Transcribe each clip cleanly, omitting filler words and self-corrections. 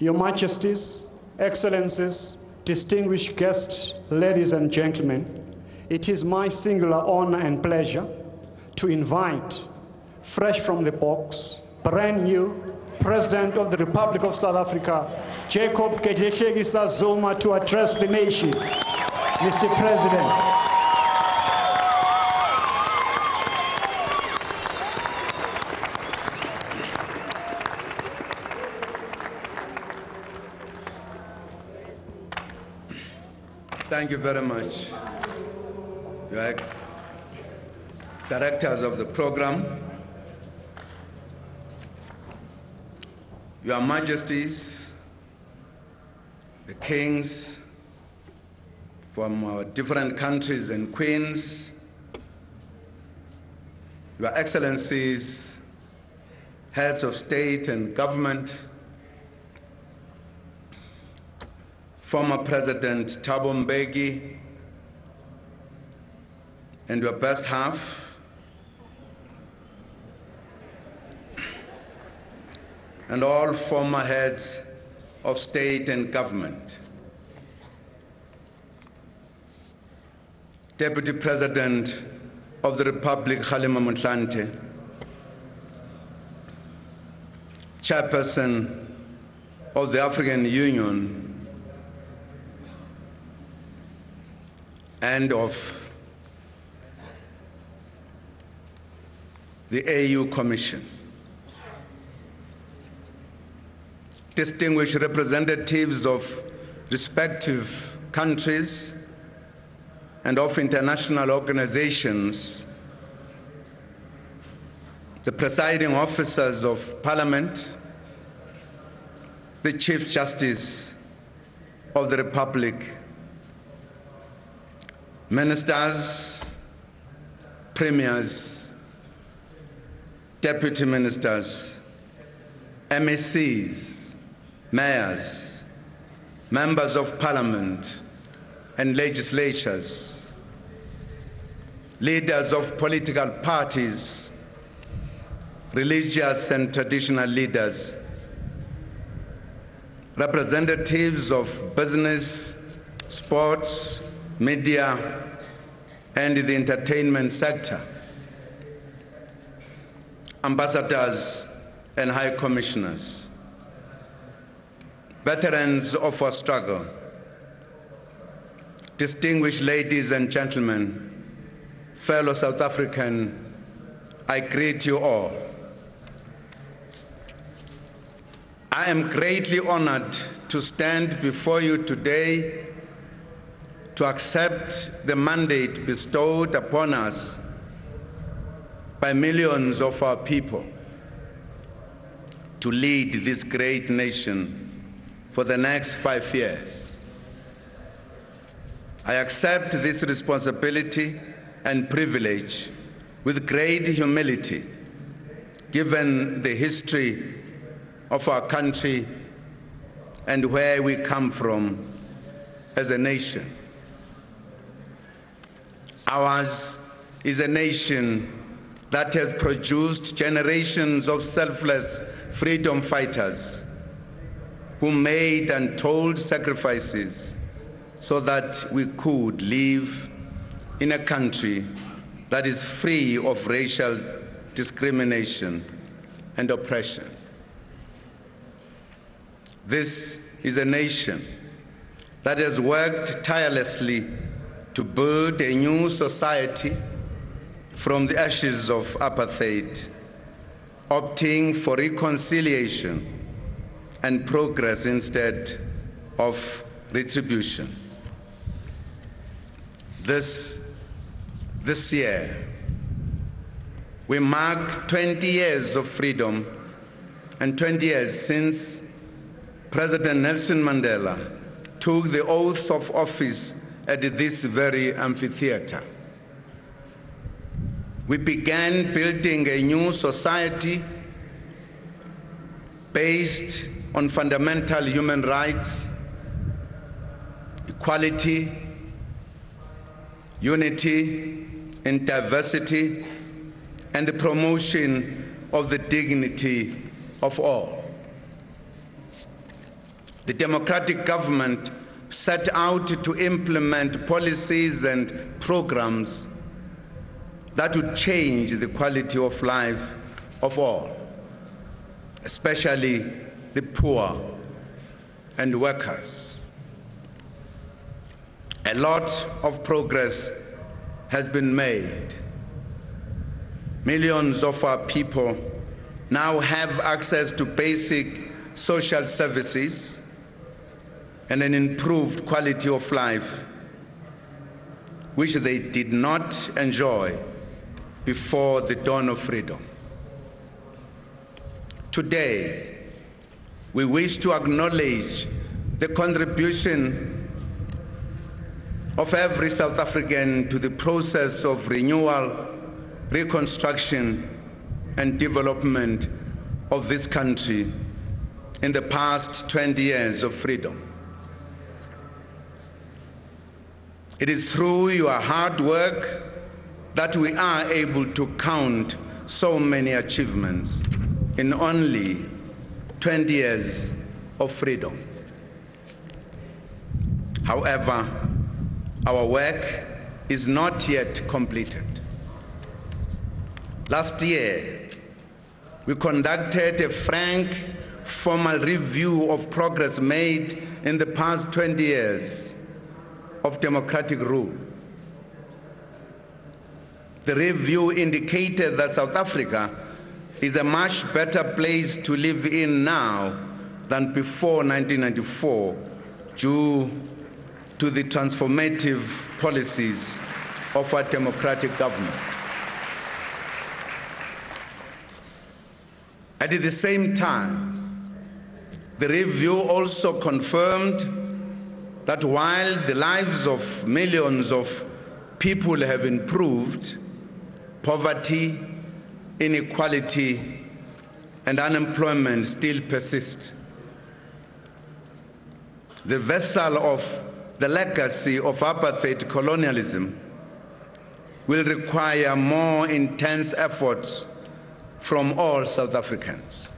Your Majesties, Excellencies, distinguished guests, ladies and gentlemen, it is my singular honor and pleasure to invite, fresh from the box, brand new President of the Republic of South Africa, Jacob Gedleyihlekisa Zuma, to address the nation. Mr. President. Thank you very much, Your directors of the program, Your Majesties, the kings from our different countries and queens, Your Excellencies, heads of state and government, former President Thabo Mbeki, and your best half, and all former heads of state and government. Deputy President of the Republic, Kgalema Motlanthe, Chairperson of the African Union, and of the AU Commission, distinguished representatives of respective countries and of international organizations, the presiding officers of Parliament, the Chief Justice of the Republic, ministers, premiers, deputy ministers, MECs, mayors, members of parliament and legislatures, leaders of political parties, religious and traditional leaders, representatives of business, sports, media, and the entertainment sector, ambassadors and high commissioners, veterans of our struggle, distinguished ladies and gentlemen, fellow South African, I greet you all. I am greatly honored to stand before you today to accept the mandate bestowed upon us by millions of our people to lead this great nation for the next 5 years. I accept this responsibility and privilege with great humility, given the history of our country and where we come from as a nation. Ours is a nation that has produced generations of selfless freedom fighters who made untold sacrifices so that we could live in a country that is free of racial discrimination and oppression. This is a nation that has worked tirelessly to build a new society from the ashes of apartheid, opting for reconciliation and progress instead of retribution. This year, we mark 20 years of freedom and 20 years since President Nelson Mandela took the oath of office at this very amphitheater. We began building a new society based on fundamental human rights, equality, unity in diversity, and the promotion of the dignity of all. The democratic government set out to implement policies and programs that would change the quality of life of all, especially the poor and workers. A lot of progress has been made. Millions of our people now have access to basic social services and an improved quality of life, which they did not enjoy before the dawn of freedom. Today, we wish to acknowledge the contribution of every South African to the process of renewal, reconstruction, and development of this country in the past 20 years of freedom. It is through your hard work that we are able to count so many achievements in only 20 years of freedom. However, our work is not yet completed. Last year, we conducted a frank, formal review of progress made in the past 20 years of democratic rule. The review indicated that South Africa is a much better place to live in now than before 1994 due to the transformative policies of our democratic government. At the same time, the review also confirmed that while the lives of millions of people have improved, poverty, inequality, and unemployment still persist. The vessel of the legacy of apartheid colonialism will require more intense efforts from all South Africans.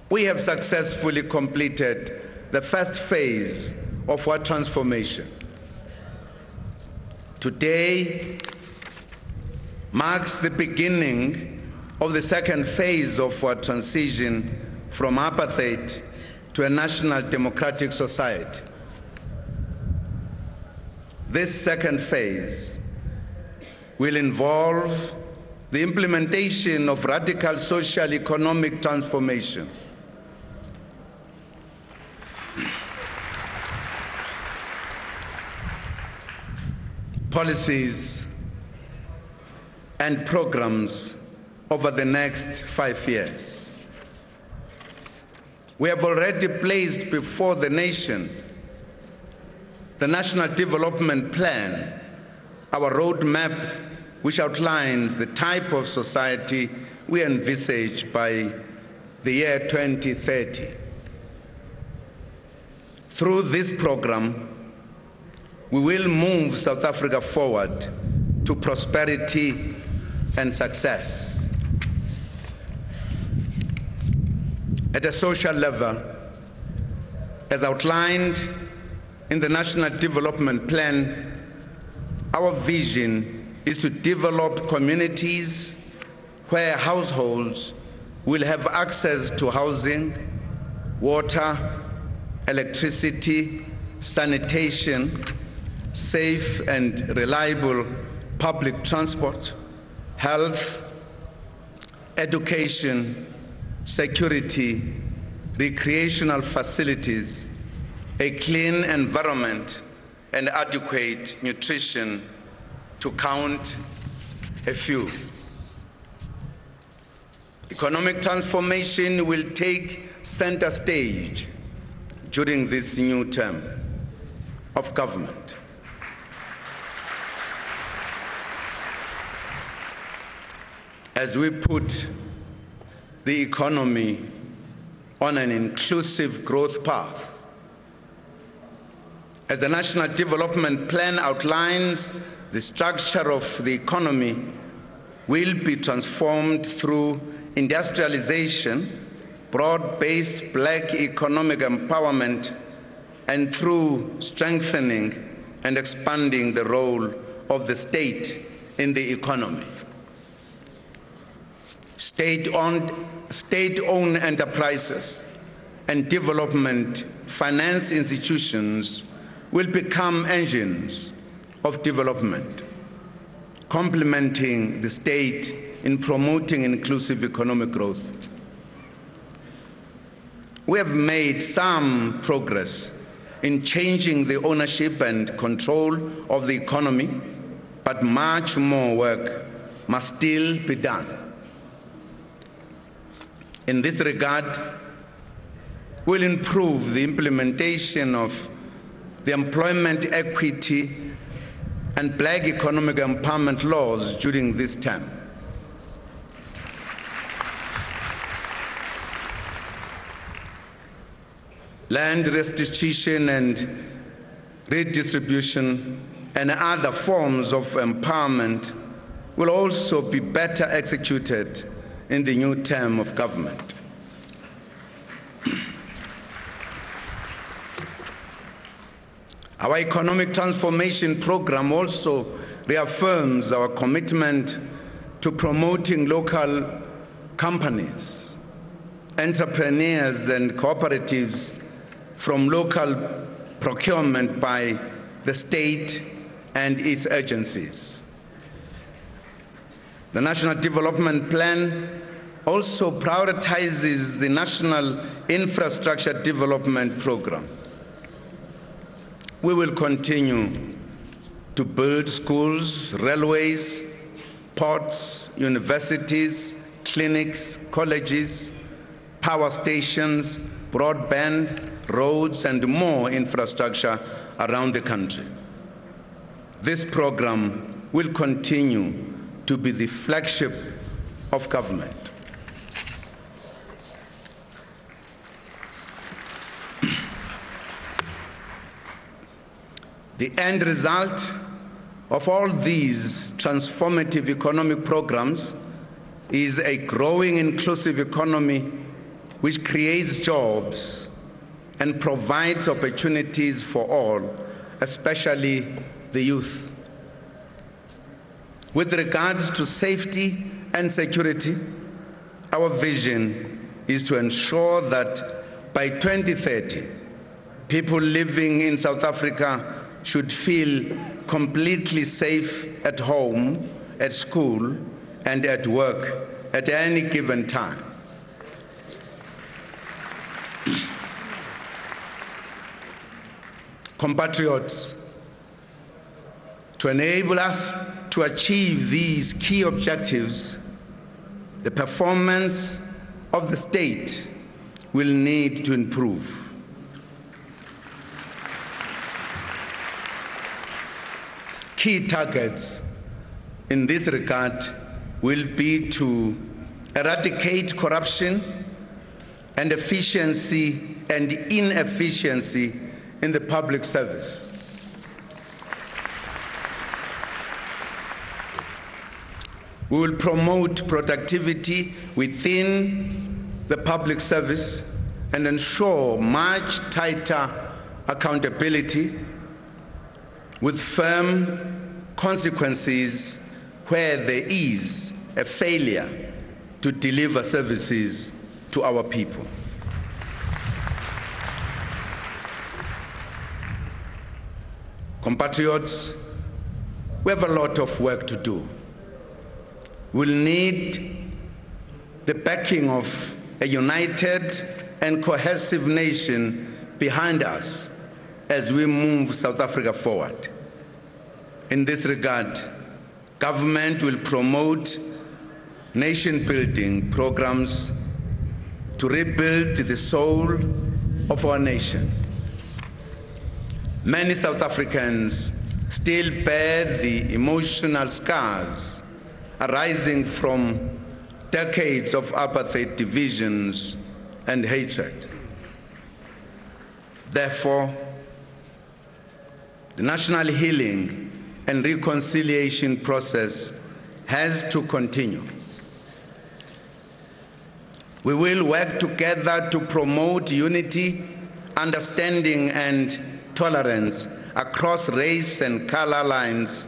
We have successfully completed the first phase of our transformation. Today marks the beginning of the second phase of our transition from apartheid to a national democratic society. This second phase will involve the implementation of radical social economic transformation, policies and programs over the next 5 years. We have already placed before the nation the National Development Plan, our roadmap which outlines the type of society we envisage by the year 2030. Through this program, we will move South Africa forward to prosperity and success. At a social level, as outlined in the National Development Plan, our vision is to develop communities where households will have access to housing, water, electricity, sanitation, safe and reliable public transport, health, education, security, recreational facilities, a clean environment, and adequate nutrition, to count a few. Economic transformation will take center stage during this new term of government. As we put the economy on an inclusive growth path, as the National Development Plan outlines, the structure of the economy will be transformed through industrialization broad-based black economic empowerment, and through strengthening and expanding the role of the state in the economy. State-owned enterprises and development finance institutions will become engines of development, complementing the state in promoting inclusive economic growth. We have made some progress in changing the ownership and control of the economy, but much more work must still be done. In this regard, we'll improve the implementation of the employment equity and black economic empowerment laws during this term. Land restitution and redistribution and other forms of empowerment will also be better executed in the new term of government. Our economic transformation program also reaffirms our commitment to promoting local companies, entrepreneurs, and cooperatives from local procurement by the state and its agencies. The National Development Plan also prioritizes the National Infrastructure Development Program. We will continue to build schools, railways, ports, universities, clinics, colleges, power stations, broadband, roads, and more infrastructure around the country. This program will continue to be the flagship of government. The end result of all these transformative economic programs is a growing inclusive economy which creates jobs and provides opportunities for all, especially the youth. With regards to safety and security, our vision is to ensure that by 2030, people living in South Africa should feel completely safe at home, at school, and at work at any given time. Compatriots, to enable us to achieve these key objectives, the performance of the state will need to improve. Key targets in this regard will be to eradicate corruption and efficiency and inefficiency in the public service. We will promote productivity within the public service and ensure much tighter accountability with firm consequences where there is a failure to deliver services to our people. Compatriots, we have a lot of work to do. We'll need the backing of a united and cohesive nation behind us as we move South Africa forward. In this regard, government will promote nation-building programs to rebuild the soul of our nation. Many South Africans still bear the emotional scars arising from decades of apartheid divisions and hatred. Therefore, the national healing and reconciliation process has to continue. We will work together to promote unity, understanding, and tolerance across race and color lines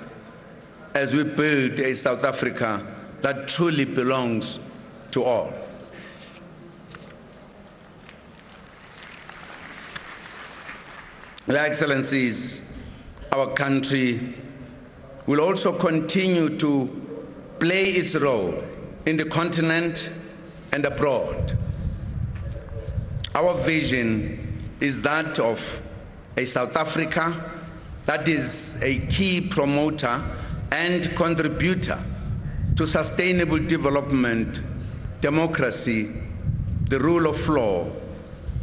as we build a South Africa that truly belongs to all. Your Excellencies, our country will also continue to play its role in the continent and abroad. Our vision is that of a South Africa that is a key promoter and contributor to sustainable development, democracy, the rule of law,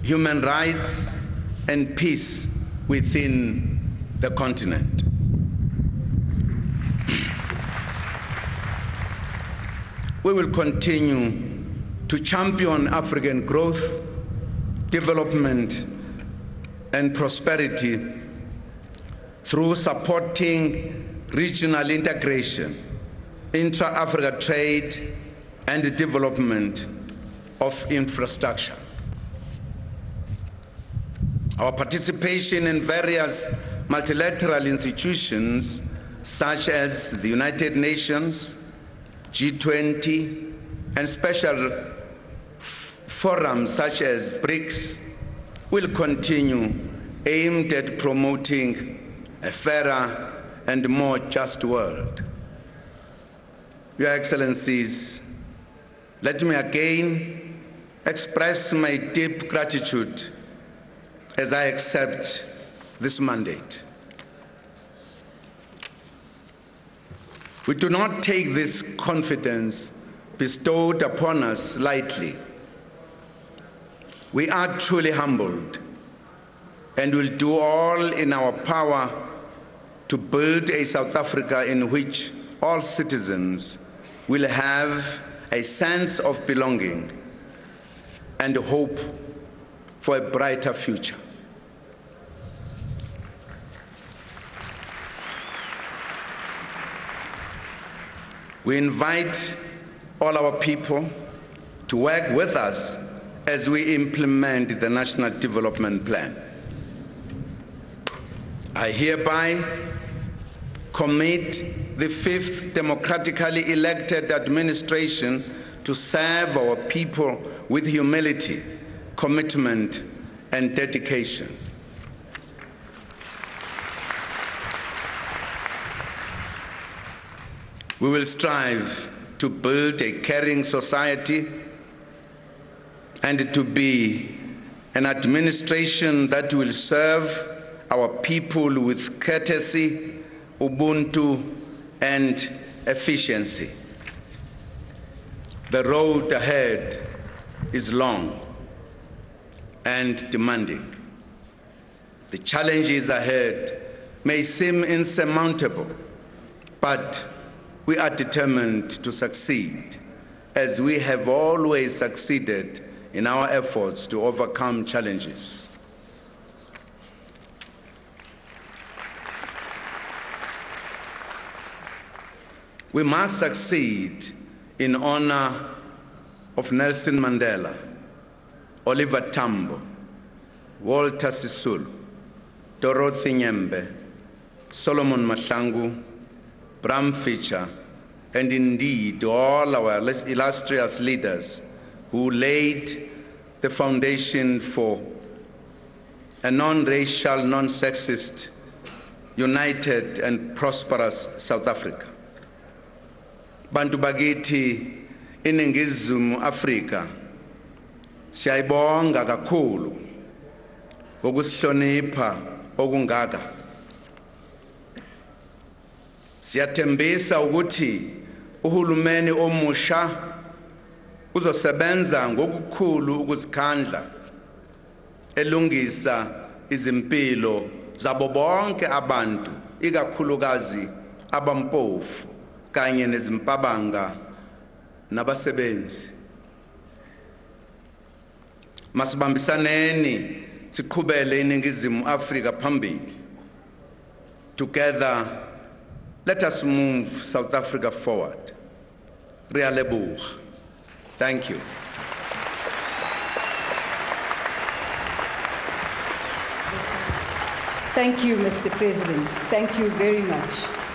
human rights, and peace within the continent. We will continue to champion African growth, development, and prosperity through supporting regional integration, intra-Africa trade, and the development of infrastructure. Our participation in various multilateral institutions, such as the United Nations, G20, and special forums such as BRICS, will continue, aimed at promoting a fairer and more just world. Your Excellencies, let me again express my deep gratitude as I accept this mandate. We do not take this confidence bestowed upon us lightly. We are truly humbled and will do all in our power to build a South Africa in which all citizens will have a sense of belonging and hope for a brighter future. We invite all our people to work with us as we implement the National Development Plan. I hereby commit the 5th democratically elected administration to serve our people with humility, commitment, and dedication. We will strive to build a caring society and to be an administration that will serve our people with courtesy, ubuntu, and efficiency. The road ahead is long and demanding. The challenges ahead may seem insurmountable, but we are determined to succeed, as we have always succeeded in our efforts to overcome challenges. We must succeed in honor of Nelson Mandela, Oliver Tambo, Walter Sisulu, Dorothy Nyembe, Solomon Mahlangu, Bram Fischer, and indeed all our illustrious leaders who laid the foundation for a non-racial, non-sexist, united and prosperous South Africa. Bantu bakithi iningizimu Afrika siyayibonga kakhulu ngokusihlonipha okungaka. Siyathembisa ukuthi uhulumeni omusha uzosebenza ngokukhulu ukuzikhandla elungisa izimpilo zabo bonke abantu, ikakhulukazi abampofu kanye nezimpabanga nabasebenzi. Masibambisaneni siqhubele iningizimu Afrika phambili. Together, let us move South Africa forward. Thank you. Thank you, Mr. President. Thank you very much.